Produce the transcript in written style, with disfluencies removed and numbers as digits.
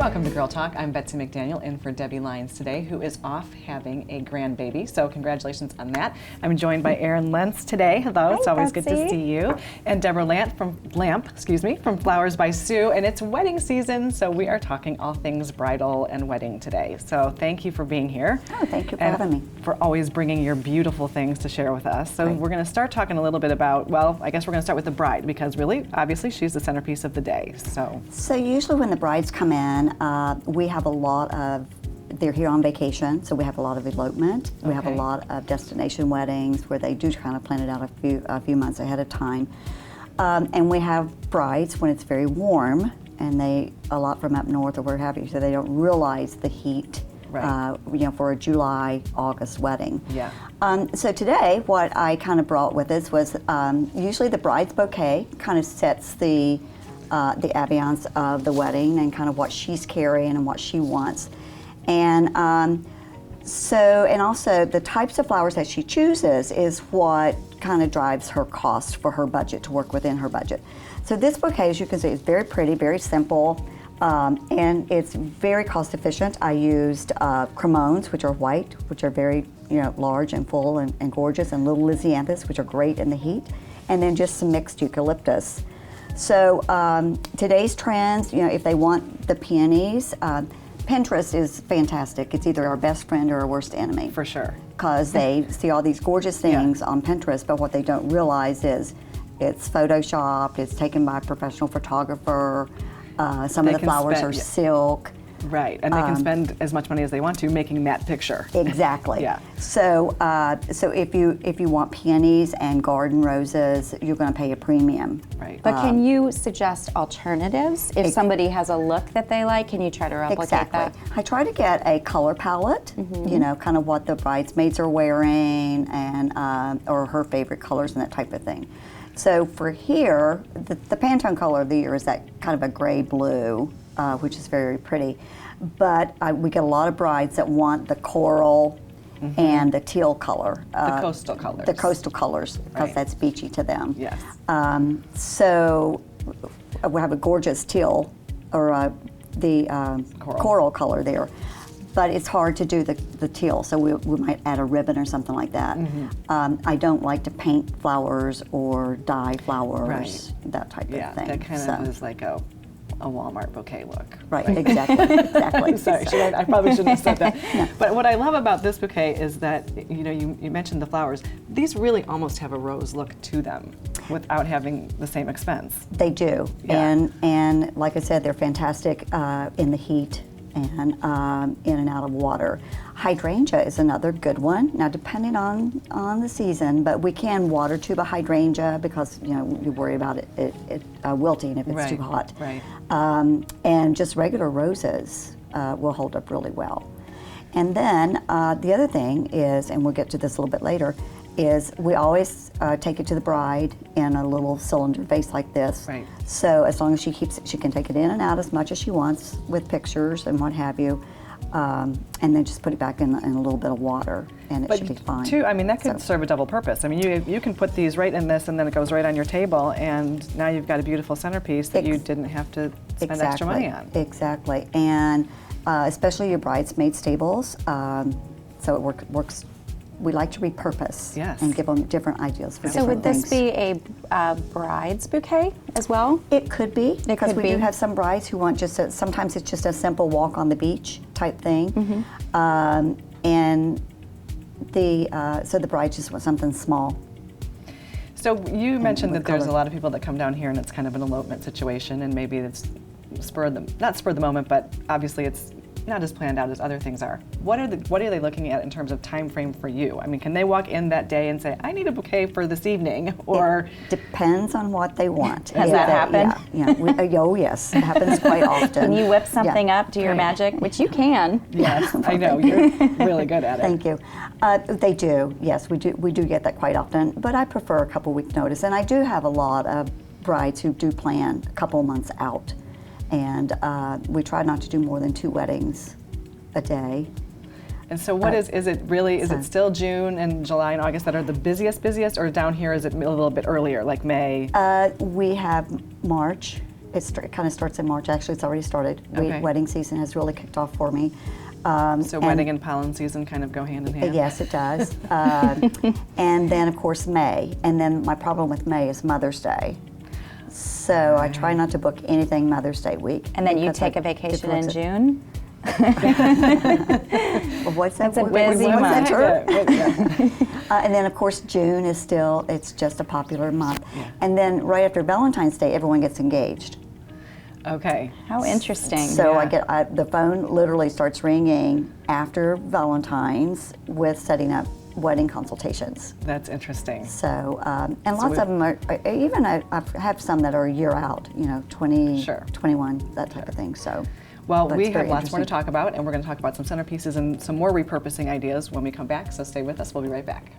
Welcome to Girl Talk. I'm Betsy McDaniel in for Debbie Lyons today, who is off having a grandbaby. So congratulations on that. I'm joined by Erin Lentz today. Hello, Hi, it's always Betsy. good to see you. And Deborah from Flowers by Sue. And it's wedding season, so we are talking all things bridal and wedding today. So thank you for being here. Oh, thank you for having me. For always bringing your beautiful things to share with us. So we're going to start talking a little bit about, well, I guess we're going to start with the bride, because really, obviously, she's the centerpiece of the day. So usually when the brides come in, we have a lot of, they're here on vacation, so we have a lot of elopement. We have a lot of destination weddings where they do kind of plan it out a few months ahead of time. And we have brides when it's very warm, and a lot from up north or where have you, so they don't realize the heat. Right. For a July, August wedding. Yeah. So today, what I kind of brought with us was usually the bride's bouquet kind of sets the ambiance of the wedding and kind of what she's carrying and what she wants. And also the types of flowers that she chooses is what kind of drives her cost for her budget, to work within her budget. So this bouquet, as you can see, is very pretty, very simple, and it's very cost efficient. I used cremones, which are white, which are very large and full and gorgeous, and little lysianthus, which are great in the heat, and then just some mixed eucalyptus. So today's trends, if they want the peonies, Pinterest is fantastic. It's either our best friend or our worst enemy. For sure. Because they see all these gorgeous things on Pinterest, but what they don't realize is it's photoshopped, it's taken by a professional photographer, some of the flowers are silk. Right, and they can spend as much money as they want to making that picture. Exactly. Yeah. So if you want peonies and garden roses, you're going to pay a premium. Right. But can you suggest alternatives? If somebody has a look that they like, can you try to replicate that? I try to get a color palette, kind of what the bridesmaids are wearing, and or her favorite colors and that type of thing. So for here, the Pantone color of the year is that kind of a gray blue, which is very pretty. But we get a lot of brides that want the coral and the teal color. The coastal colors. The coastal colors, because that's beachy to them. Yes. So we have a gorgeous teal, or the coral color there. But it's hard to do the teal, so we might add a ribbon or something like that. I don't like to paint flowers or dye flowers, that type of thing. Yeah, that kind of is like a Walmart bouquet look. Right, exactly. Sorry, I probably shouldn't have said that. No. But what I love about this bouquet is that, you mentioned the flowers. These really almost have a rose look to them without having the same expense. They do, and like I said, they're fantastic in the heat and in and out of water. Hydrangea is another good one. Now, depending on the season, but we can water tube a hydrangea because you worry about it wilting if it's too hot. Right. And just regular roses will hold up really well. And then the other thing is, and we'll get to this a little bit later, is we always take it to the bride in a little cylinder vase like this. Right. So as long as she keeps it, she can take it in and out as much as she wants with pictures and what have you, and then just put it back in a little bit of water, and it should be fine. Too, that could serve a double purpose. You can put these right in this, and then it goes right on your table, and now you've got a beautiful centerpiece that you didn't have to spend extra money on. Exactly, and especially your bridesmaid stables. So it works. We like to repurpose and give them different ideas for different things. So would this be a bride's bouquet as well? It could be, because we do have some brides who want sometimes it's just a simple walk on the beach type thing. And so the bride just wants something small. So you mentioned that there's a lot of people that come down here and it's kind of an elopement situation, and maybe it's not spur of the moment, but obviously it's not as planned out as other things are. What are they looking at in terms of time frame for you? Can they walk in that day and say, I need a bouquet for this evening? Or it depends on what they want. Has that happened? Yeah. Oh yes, it happens quite often. Can you whip something up, do your magic, which you can. Yes, I know, you're really good at it. Thank you. They do, yes, we do get that quite often, but I prefer a couple weeks notice, and I do have a lot of brides who do plan a couple months out. And we try not to do more than 2 weddings a day. And so what is it still June and July and August that are the busiest, or down here is it a little bit earlier, like May? We have March It kind of starts in March. Actually, it's already started. Okay. Wedding season has really kicked off for me. So wedding and pollen season kind of go hand in hand? Yes, it does. And then, of course, May. And then my problem with May is Mother's Day. So I try not to book anything Mother's Day week. And then you because take I a vacation get in towards it. June? Well, what's that? It's a busy what's month. that term? And then, of course, June is still, it's just a popular month. Yeah. And then right after Valentine's Day, everyone gets engaged. Okay. How interesting. So Yeah. the phone literally starts ringing after Valentine's with setting up wedding consultations. That's interesting. So, and lots of them are, even I have some that are a year out, 20, Sure. 21, that type of thing. So, Well, that's we have very lots more to interesting. talk about, and we're going to talk about some centerpieces and some more repurposing ideas when we come back, so stay with us. We'll be right back.